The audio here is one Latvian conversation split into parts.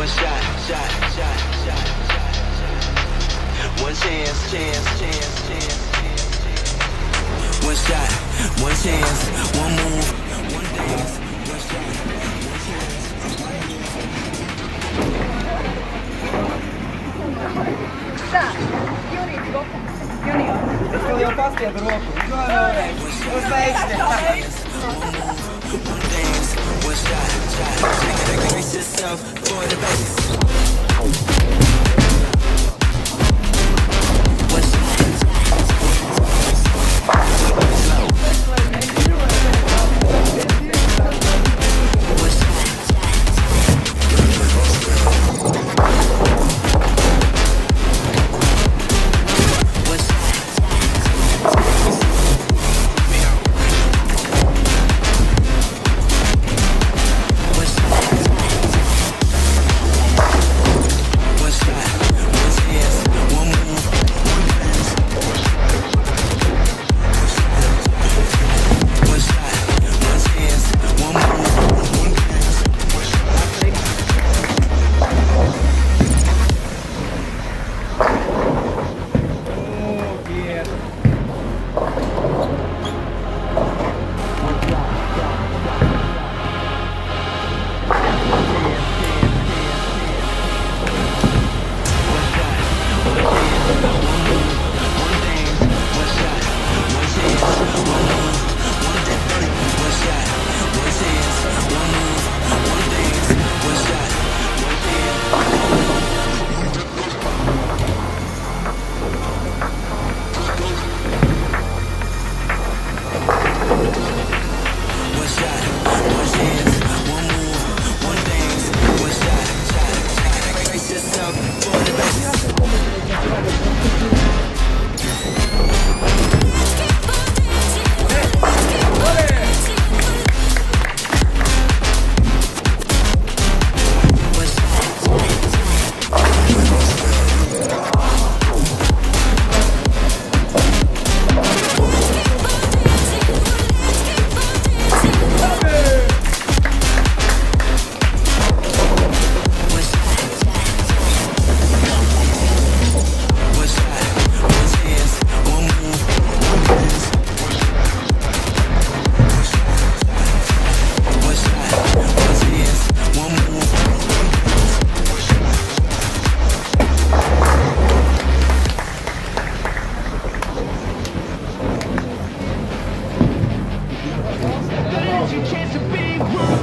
One shot, shot, shot, shot, shot, shot. One chance, chance, chance, chance, chance, chance. One shot, one chance, one move, one dance. One shot, one chance. Questo voglio pasti è troppo. Lo stai One dance, one shot, shot. Brace yourself for the bass.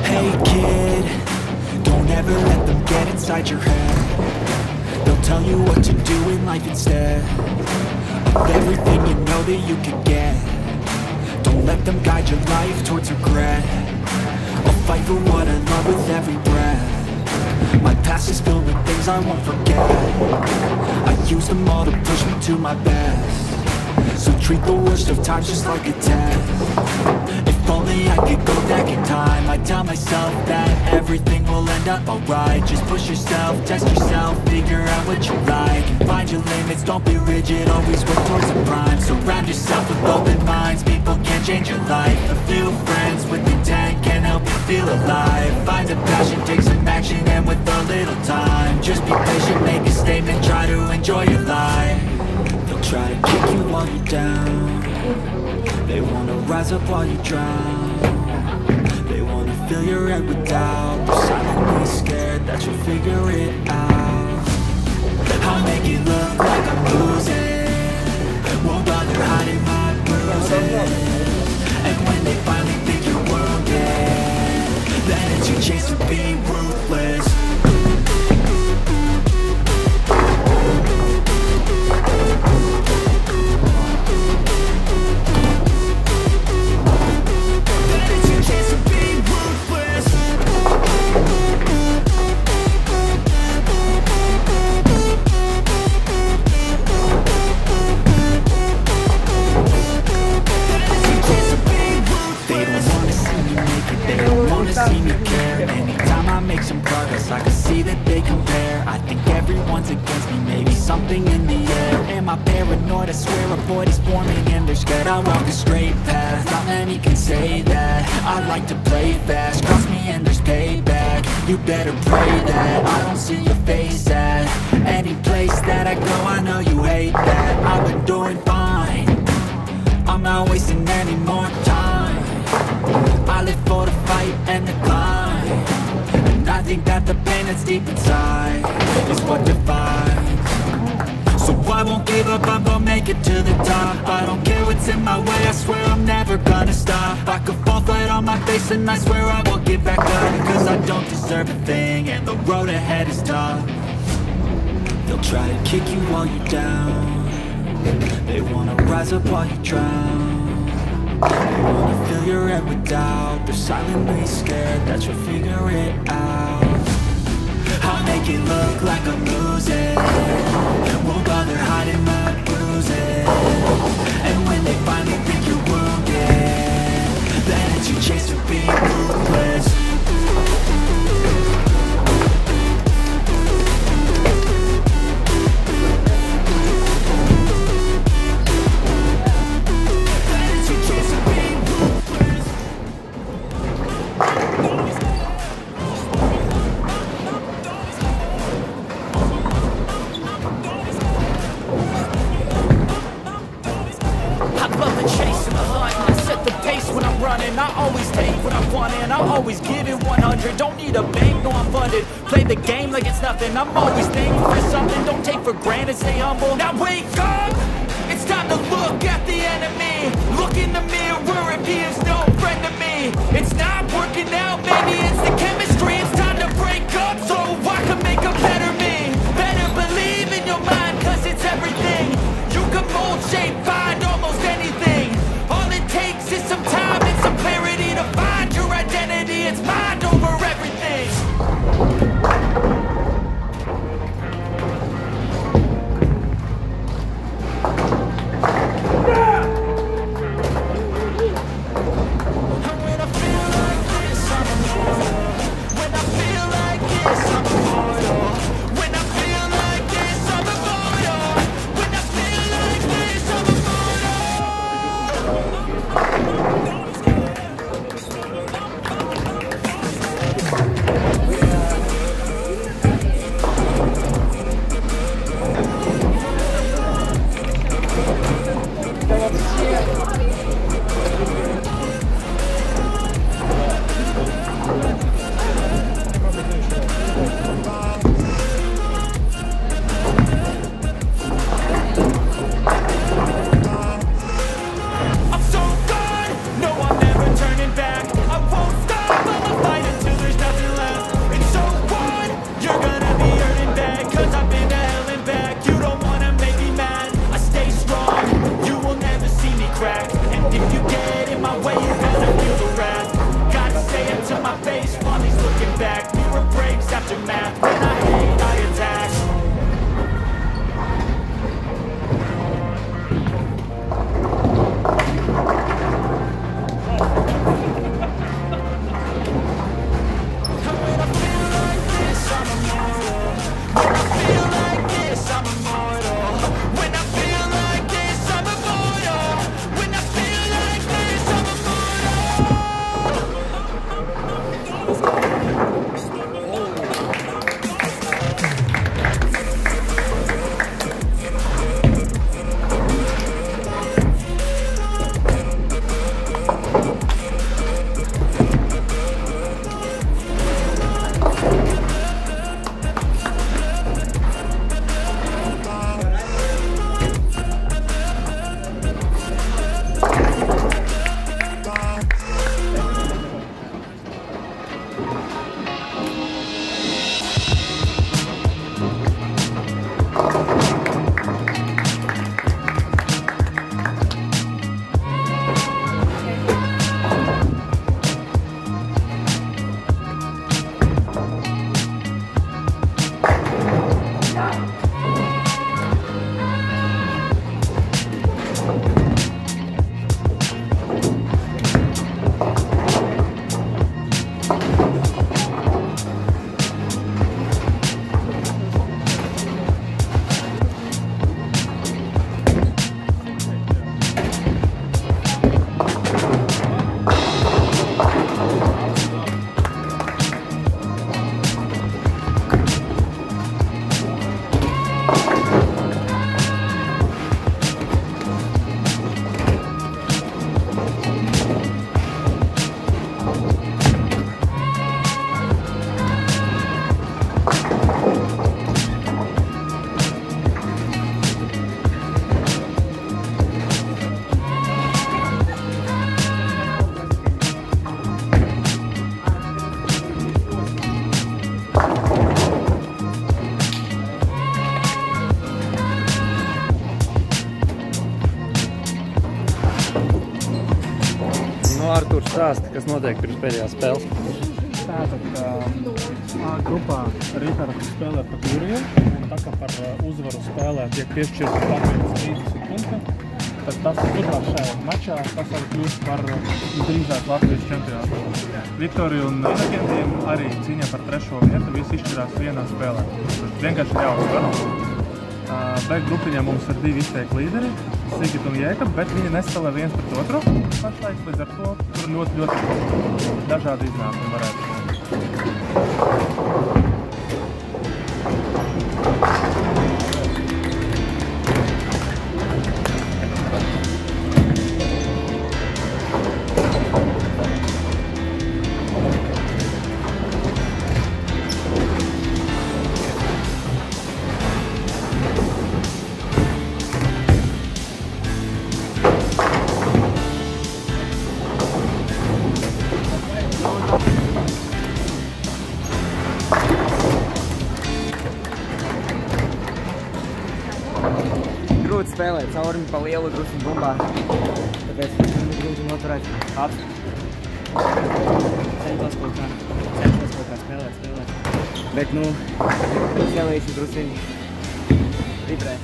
Hey kid, don't ever let them get inside your head. They'll tell you what to do in life instead of everything you know that you could get. Don't let them guide your life towards regret. I'll fight for what I love with every breath. My past is filled with things I won't forget. I use them all to push me to my best. So treat the worst of times just like a test. If only I could go back in time, I'd tell myself that everything will end up alright. Just push yourself, test yourself, figure out what you like, and find your limits, don't be rigid, always work towards the prime. Surround yourself with open minds, people can change your life. A few friends with intent can help you feel alive. Find a passion, take some action, and with a little time, just be patient, make a statement, try to enjoy your life. They'll try to kick you while you're down. They wanna rise up while you drown. They wanna fill your head with doubt. They're silently scared that you'll figure it out. I'll make it look like I'm losing, won't bother hiding my bruises. And when they finally think you're wounded, then it's your chance to be ruthless. See me care. Anytime I make some progress, I can see that they compare. I think everyone's against me, maybe something in the air. Am I paranoid? I swear a void is forming and they're scared. I walk a straight path, not many can say that. I like to play fast, cross me and there's payback. You better pray that I don't see pain that's deep inside is what defines. So I won't give up, I'm gonna make it to the top. I don't care what's in my way, I swear I'm never gonna stop. I could fall flat on my face and I swear I won't get back up. Cause I don't deserve a thing and the road ahead is tough. They'll try to kick you while you're down. They wanna rise up while you drown. They wanna fill your head with doubt. They're silently scared that you'll figure it out. I'll make it look like I'm losing. Won't bother hiding my bruises. And when they finally think you're wounded, then it's your chance to be ruthless. I always take what I want and I always give it 100. Don't need a bank, no I'm funded. Play the game like it's nothing. I'm always thankful for something. Don't take for granted, stay humble. Now wake up! It's time to look at the enemy. Look in the mirror if he is no friend to me. It's not working out, maybe it's the chemistry. It's time to break up so I can make a better me. Better believe in your mind cause it's everything. You can mold, shape, find almost anything. All it takes is some time and some clarity to find your identity. It's mind over everything. And when I feel like this, I'm alone. When I feel Stāsti, kas notiek pirms pēdējās spēles? Tātad A grupā Rītārds spēlē pat Juriju, un tā kā par uzvaru spēlē tiek piešķirta papildus 30 punkti, tad tas uzvar šajā mačā, tas var kļūst par drīzāk Latvijas čempionātu. Viktorija un Inokentiem arī cīņa par 3. vietu, visi izšķirās vienā spēlē. Vienkārši ir jāuzvar. B grupiņā mums ir 2 izteikti līderi, Sigita un Jēkab, bet viņi nespēlē viens pret otru pašlaik, līdz ar to tur ļoti dažādi iznākumi varētu būt. Grūti spēlēt, caurumi pa lielu drusku bumbā, tāpēc ir grūti noturēt apstākļus. Centos kaut kā spēlēt. Bet, nu, spēlējuši drusku vibrē.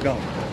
Go.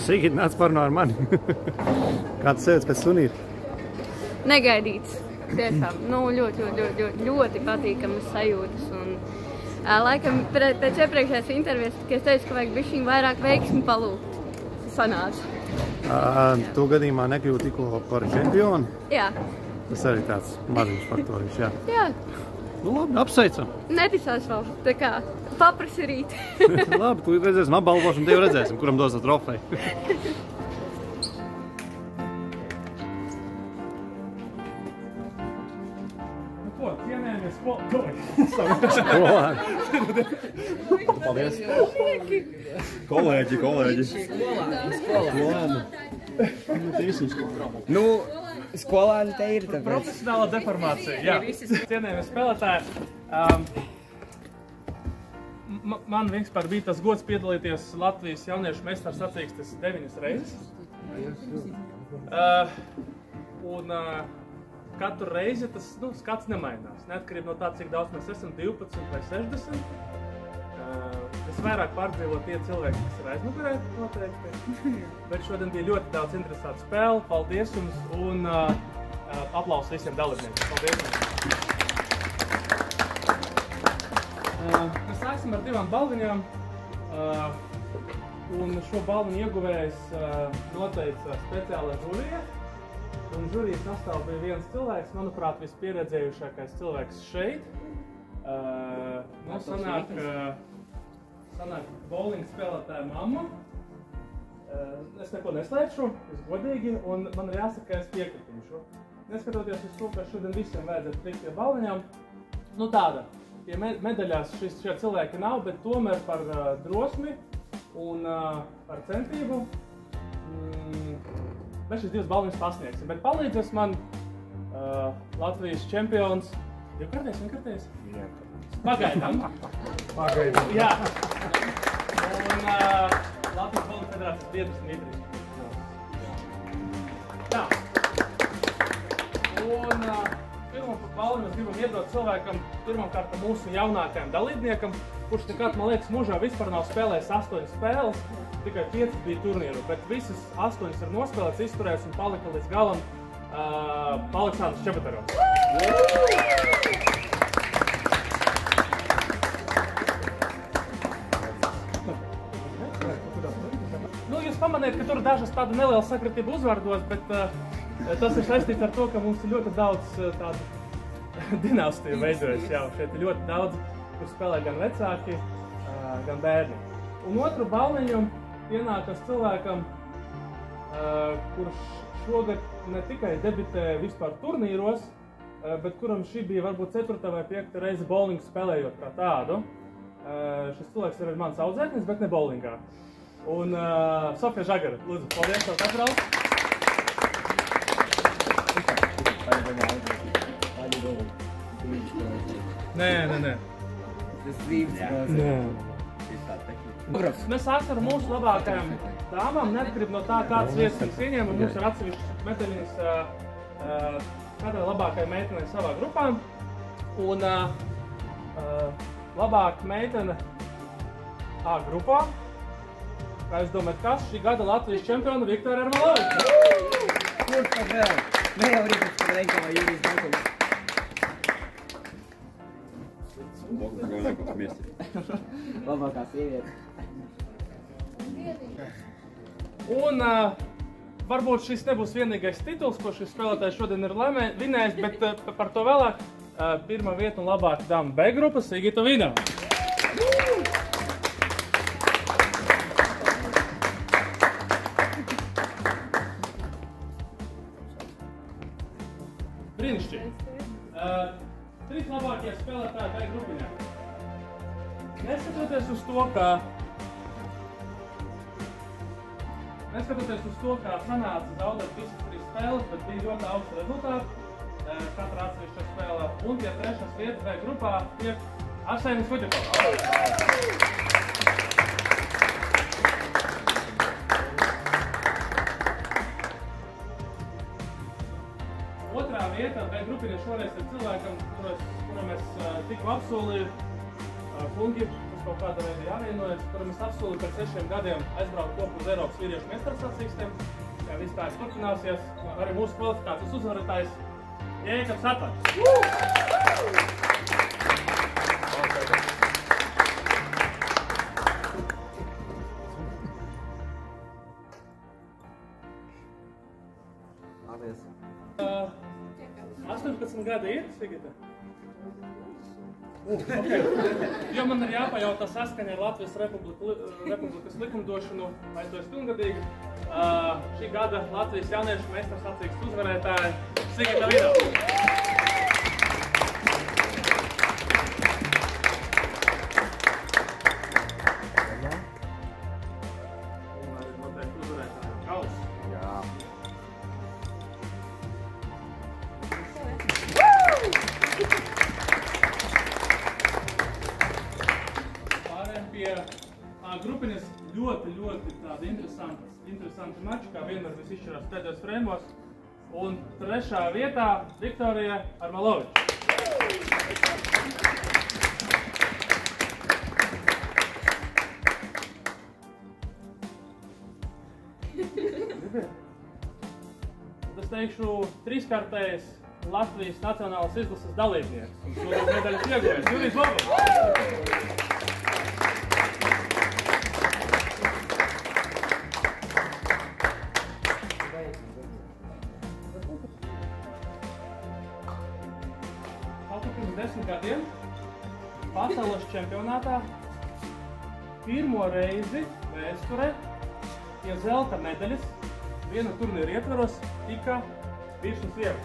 Sigita, nāc parunā ar mani. Kāds sēdz pēc sunīta? Negaidīts. Tiešām, ļoti patīkamas sajūtas. Un, laikam, pēc iepriekšējās intervijas, kad es teicu, ka vajag bišķiņ vairāk veiksmi palūgt. Sanāca. Tu gadījumā nekļūti tikko par čempionu? Jā. Tas arī tāds maziņš faktoriņš, jā. Jā. Nu labi, apsveicam. Neticās vēl. Tā kā paprasi rīt. Labi, tu redzēsim apbalvošanu, tev redzēsim, kuram dos trofeju. Nu ko, cienējamies Skolēni. Paldies. Kolēģi. Skolēni. Nu, skolēni te ir, tāpēc. Profesionāla deformācija, jā. Cienējamies spēlētāji. Man vispār bija tas gods piedalīties Latvijas jauniešu meistaru sacīkstes 9 reizes. Un katru reizi tas skats nemainās. Neatkarība no tā, cik daudz mēs esam, 12 vai 60. Visvairāk pārdzīvo tie cilvēki, kas ir aizmugurē, noteikti. Bet šodien bija ļoti daudz interesantu spēlu. Paldies jums un aplausus visiem dalībniekiem. Paldies jums! Mēs sāksim ar 2 balviņām. Un šo balviņu ieguvējs noteica speciālā žurija. Un žurijas sastāvā bija viens cilvēks, manuprāt, vispieredzējušākais cilvēks šeit. Sanāk bowling spēlētāja mamma. Es neko neslēpšu, es godīgi, un man ir jāsaka, ka es piekritīšu. Neskatoties uz to, ka šodien visiem vajadzētu tikt pie balviņām, nu tāda, pie medaļās šie cilvēki nav, bet tomēr par drosmi un par centību mēs šīs 2 balviņas pasniegsim. Bet palīdzēs man Latvijas čempions. Vienkārtējs? Pagaidām. Jā. Un Latvijas bowling federācijas biedrs Dmitrijs. Tā. Un pirmo balvu mēs gribam iedot cilvēkam, pirmkārt mūsu jaunākajam dalībniekam, kurš nekad, man liekas, mūžā vispār nav spēlējis 8 spēles, tikai 5 bija turnīru, bet visas 8 ir nospēlēts, izturējis un palika līdz galam Aleksandrs Čebetarovs. Nu, jūs pamanījat, ka tur dažas tāda neliela sakritība uzvārdos, bet tas ir saistīts ar to, ka mums ir ļoti daudz tādu dinastiju veidojas jau. Šeit ir ļoti daudz, kur spēlē gan vecāki, gan bērni. Un otru balviņu pienākas cilvēkam, kurš šogad ne tikai debitē vispār turnīros, bet kuram šī bija varbūt 4. vai 5. reize bowlingu spēlējot kā tādu. Šis cilvēks ir mans audzēknis, bet ne bowlingā. Un Sofija Žagara, lūdzu, paldies tev, Katrals! Nē. Mēs sāksim ar mūsu labākajām dāmām, neatkarība no tā, kāds vietas mēs ieņēmām. Mums ir atsevišķas medaļas katrai labākajai meitenei savā grupā. Un labāka meitene A grupā. Kā jūs domājat, kas šī gada Latvijas čempiona Viktorija Ermaloviča? Kurš tad vēl? Ne jau rīpēc, kad reikā vai Jūrijas Balkovs. Labākā sieviete. Un varbūt šis nebūs vienīgais tituls, ko šis spēlētājs šodien ir vinējis, bet par to vēlāk pirmā vieta un labāka dama B grupa Sigita Vīnā. Brīnišķīgi. 3 labākie spēlētāji B grupiņā. Neskatoties uz to, ka sanāca zaudēt visas 3 spēles, bet bija ļoti augsts rezultāts, katra atsevišķa spēlē, un pie 3. vietas B grupā tiek Arsenis Fuģikovs. Otrā vieta B grupiņā šoreiz ir cilvēkam, kuram es tikko apsolīju, kungi, uz kaut kāda veida jāvienojas, kuram es apsolu pēc 6 gadiem aizbraukt kopā uz Eiropas vīriešu meistara sacīkstiem. Ja viss tā turpināsies, arī mūsu kvalifikācijas uzvarētājs Jēkabs Atlags. Paldies. 18 gadi ir, Sigita? Okay. Jo man ir jāpajautā saskaņa ar Latvijas Republikas likumdošanu, vai tu esi pilngadīga. Šī gada Latvijas jauniešu meistara sacīkstu uzvarētāja Sigita Vidal. Un arī noteikti uzvarētāja Kauls. Jā. Pie grupiņas ļoti tādi interesanti mači, kā vienmēr viss izšķirās pēdējos frēmos. Un 3. vietā Viktorija Armaloviča. Es teikšu 3-kārtējs Latvijas nacionālas izlases dalībnieks. Un šodien medaļas ieguvējs Jurijs Bobovs. Pirms 10 gadiem pasaules čempionātā pirmo reizi vēsturē pie zelta medaļas viena turnīra ietvaros tika vīrs un sieva.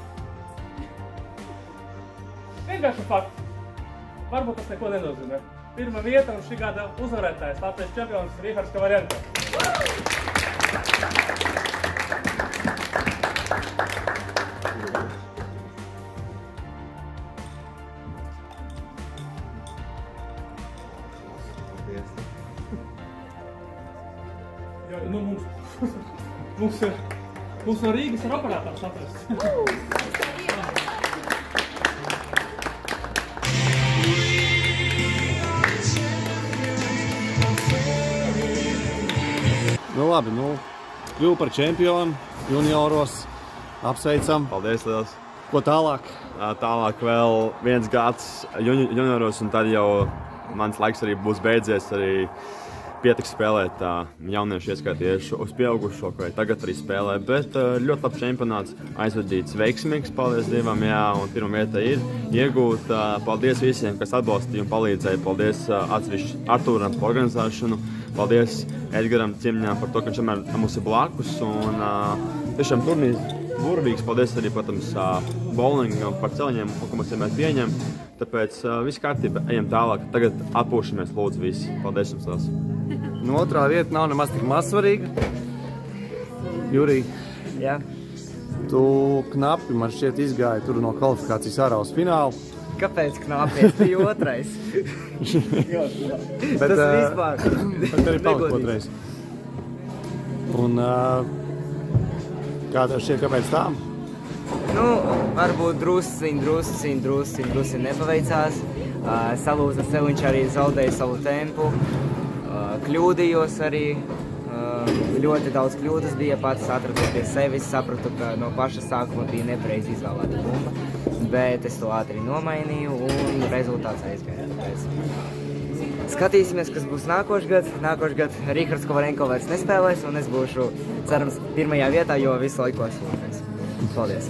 Vienkārši fakts. Varbūt tas neko nenozīmē. Pirmā vieta un šī gada uzvarētājs Latvijas čempions Rihards Kovarenko. Jo, nu mums no Rīgas ir operātājs atrasts. Nu labi, kļuvu par čempionu junioros. Apsveicam. Paldies liels. Ko tālāk? Tālāk vēl 1 gads junioros, un tad jau mans laiks arī būs beidzies. Arī pietiks spēlēt jauniešu ieskaitījuši uz pieaugušo, vai tagad arī spēlē, bet ļoti labs čempionāts, aizvadīts veiksmīgs, paldies Dievam, jā, un pirmā vieta ir iegūta. Paldies visiem, kas atbalstīja un palīdzēja, paldies atsevišķi Artūram par organizēšanu, paldies Edgaram Ciemņām par to, ka viņš vienmēr mums ir blakus, un tiešām turnīrs burvīgs, paldies arī, protams, bowlingam par celiņiem, ko mums vienmēr pieņem, tāpēc viss kārtība, ejam tālāk, tagad atpūšamies, lūdzu visi, paldies jums tās. Nu, otrā vieta nav nemaz tik mazsvarīga. Jurij, Jā. tu knapi, man šķiet, izgāji tur no kvalifikācijas ārā uz finālu. Kāpēc knapi? Es biju otrais. Tas vispār. Bet arī palika otrais. Un kā tev šķiet, kāpēc tā? Nu, varbūt drusciņ nepaveicās. Salūza seviņš arī zaudēja savu tempu. Kļūdījos arī. Ļoti daudz kļūdas bija, pats atradu pie sevis, sapratu, ka no paša sākuma bija nepareizi izvēlēta bumba. Bet es to ātri nomainīju un rezultāts aizgāja. Skatīsimies, kas būs nākošgad. Nākošgad Rihards Kovarenko vairs nespēlēs un es būšu, cerams, pirmajā vietā, jo visu laiku esmu. Paldies!